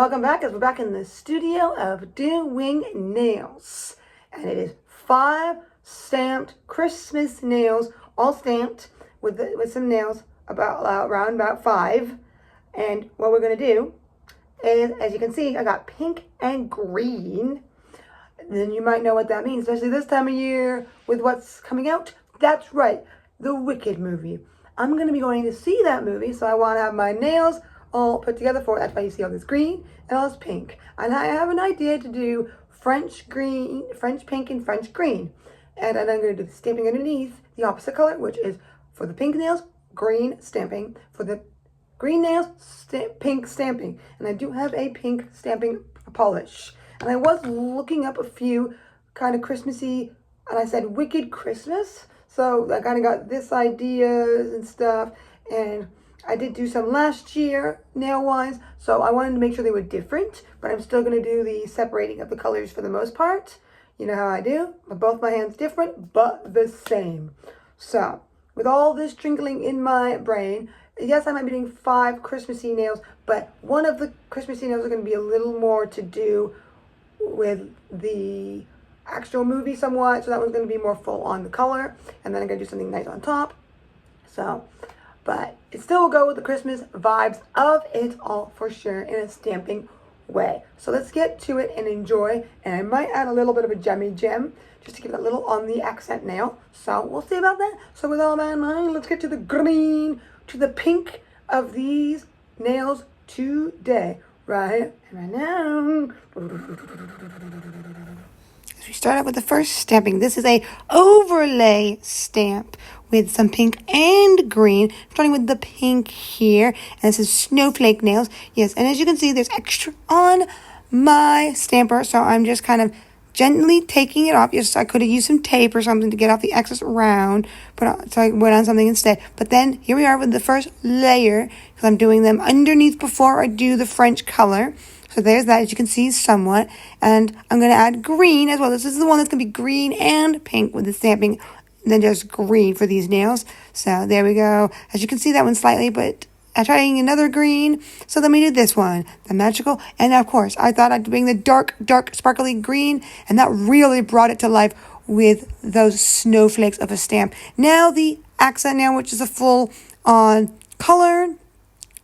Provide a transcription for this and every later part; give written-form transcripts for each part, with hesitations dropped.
Welcome back, as we're back in the studio of doing nails. And it is 5 stamped Christmas nails, all stamped with some nails around about 5. And what we're going to do is, as you can see, I got pink and green. Then you might know what that means, especially this time of year with what's coming out. That's right, the Wicked movie. I'm going to be going to see that movie, so I want to have my nails all put together for it. That's why you see all this green and all this pink. And I have an idea to do French green, French pink, and French green. And then I'm going to do the stamping underneath the opposite color, which is for the pink nails, green stamping. For the green nails, pink stamping. And I do have a pink stamping polish. And I was looking up a few kind of Christmassy, and I said Wicked Christmas. So I kind of got this ideas and stuff. And I did do some last year nail-wise, so I wanted to make sure they were different, but I'm still going to do the separating of the colors for the most part. You know how I do, but both my hands different, but the same. So, with all this twinkling in my brain, yes, I might be doing 5 Christmassy nails, but one of the Christmassy nails are going to be a little more to do with the actual movie somewhat, so that one's going to be more full on the color, and then I'm going to do something nice on top. So, but it still will go with the Christmas vibes of it all for sure in a stamping way. So let's get to it and enjoy. And I might add a little bit of a gemmy gem just to give it a little on the accent nail. So we'll see about that. So with all that in mind, let's get to the green, to the pink of these nails today. Right now. So we start out with the first stamping. This is a overlay stamp with some pink and green. I'm starting with the pink here. And this is snowflake nails. Yes, and as you can see, there's extra on my stamper. So I'm just kind of gently taking it off. Yes, I could have used some tape or something to get off the excess around. So I went on something instead. But then here we are with the first layer, because I'm doing them underneath before I do the French color. So there's that, as you can see, somewhat. And I'm going to add green as well. This is the one that's going to be green and pink with the stamping, and then just green for these nails. So there we go. As you can see, that one slightly, but I tried adding another green. So then we did this one, the magical. And of course, I thought I'd bring the dark, sparkly green, and that really brought it to life with those snowflakes of a stamp. Now the accent nail, which is a full on color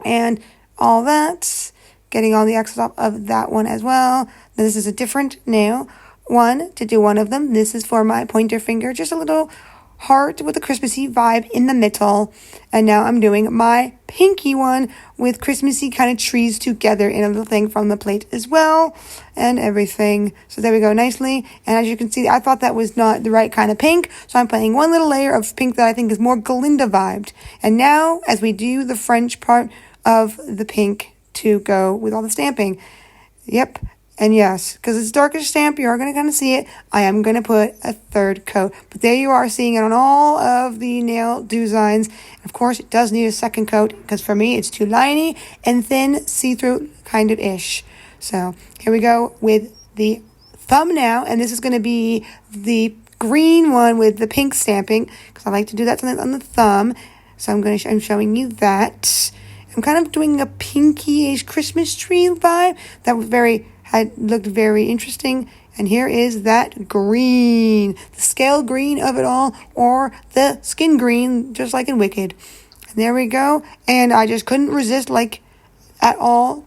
and all that. Getting all the excess off of that one as well. This is a different nail. One, to do one of them. This is for my pointer finger. Just a little heart with a Christmassy vibe in the middle. And now I'm doing my pinky one with Christmassy kind of trees together in a little thing from the plate as well. And everything. So there we go nicely. And as you can see, I thought that was not the right kind of pink. So I'm putting one little layer of pink that I think is more Glinda vibed. And now, as we do the French part of the pink to go with all the stamping. Yep. And yes, because it's darkish stamp, you are going to kind of see it. I am going to put a third coat. But there you are seeing it on all of the nail designs. Of course, it does need a second coat because for me, it's too liney and thin, see-through kind of ish. So here we go with the thumb now. And this is going to be the green one with the pink stamping because I like to do that on the thumb. So I'm showing you that. I'm kind of doing a pinky-ish Christmas tree vibe that was looked very interesting. And here is that green, the scale green of it all, or the skin green, just like in Wicked. And there we go. And I just couldn't resist at all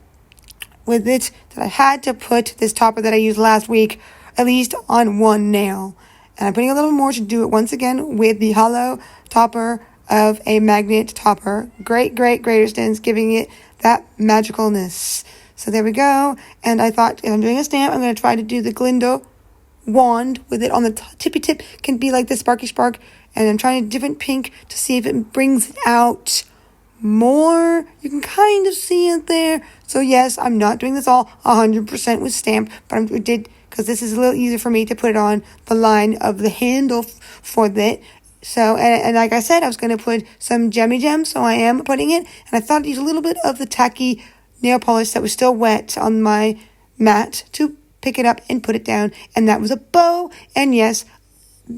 with it that I had to put this topper that I used last week at least on one nail. And I'm putting a little more to do it once again with the hollow topper of a magnet topper. Great distance, giving it that magicalness. So there we go. And I thought if I'm doing a stamp, I'm going to try to do the Glinda wand with it on the tippy tip. Can be like the sparky spark. And I'm trying a different pink to see if it brings it out more. You can kind of see it there. So yes, I'm not doing this all 100% with stamp, but I did because this is a little easier for me to put it on the line of the handle for that. So, and like I said, I was going to put some gemmy gem, so I am putting it. And I thought I'd use a little bit of the tacky nail polish that was still wet on my mat to pick it up and put it down. And that was a bow. And yes,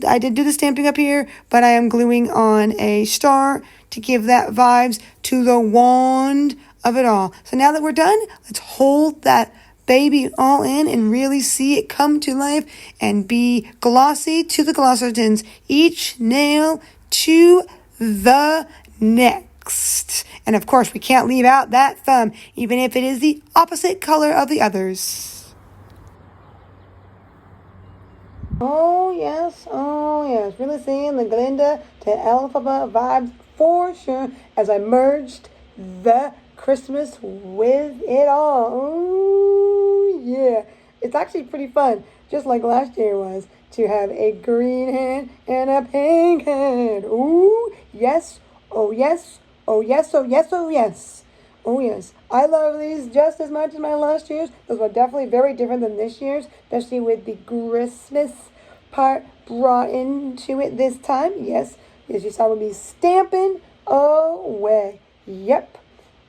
I did do the stamping up here, but I am gluing on a star to give that vibes to the wand of it all. So now that we're done, let's hold that baby all in and really see it come to life and be glossy to the Glossartons, each nail to the next. And of course, we can't leave out that thumb, even if it is the opposite color of the others. Oh yes, really seeing the Glinda to Elphaba vibes for sure as I merged the Christmas with it all. Oh yeah, it's actually pretty fun, just like last year was, to have a green hand and a pink hand. Ooh, yes, oh yes, oh yes, oh yes, oh yes. Oh yes, I love these just as much as my last year's. Those were definitely very different than this year's, especially with the Christmas part brought into it this time. Yes, as you saw, we'll be stamping away. Yep.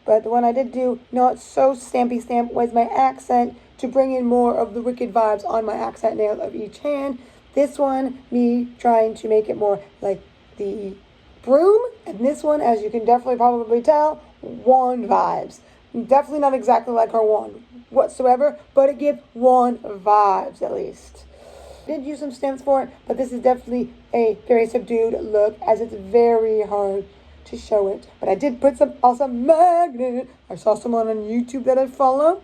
But the one I did do not so stampy stamp was my accent to bring in more of the wicked vibes on my accent nail of each hand. This one, me trying to make it more like the broom, and this one, as you can definitely probably tell, wand vibes. Definitely not exactly like her wand whatsoever, but it gives wand vibes at least. Did use some stamps for it, but this is definitely a very subdued look as it's very hard to show it. But I did put some awesome magnet. I saw someone on YouTube that I follow.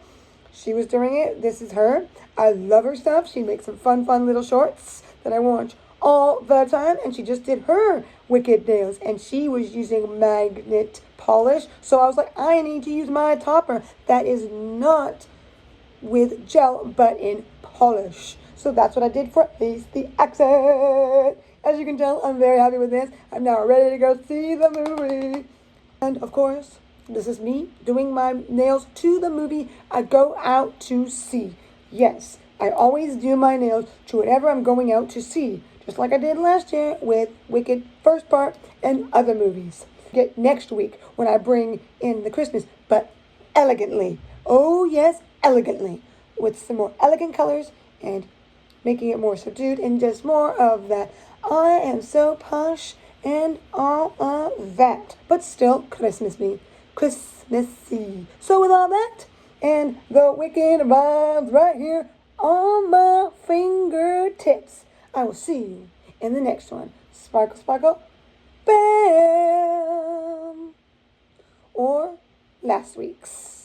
She was doing it. This is her. I love her stuff. She makes some fun little shorts that I watch all the time. And she just did her wicked nails. And she was using magnet polish. So I was like, I need to use my topper that is not with gel, but in polish. So that's what I did for at least the accent. As you can tell, I'm very happy with this. I'm now ready to go see the movie. And of course, this is me doing my nails to the movie I go out to see. Yes, I always do my nails to whatever I'm going out to see, just like I did last year with Wicked First Part and other movies. Get next week when I bring in the Christmas, but elegantly. Oh yes, elegantly. With some more elegant colors and making it more subdued and just more of that I am so posh and all of that. But still Christmassy. So with all that and the wicked vibes right here on my fingertips, I will see you in the next one. Sparkle, sparkle, bam! Or last week's.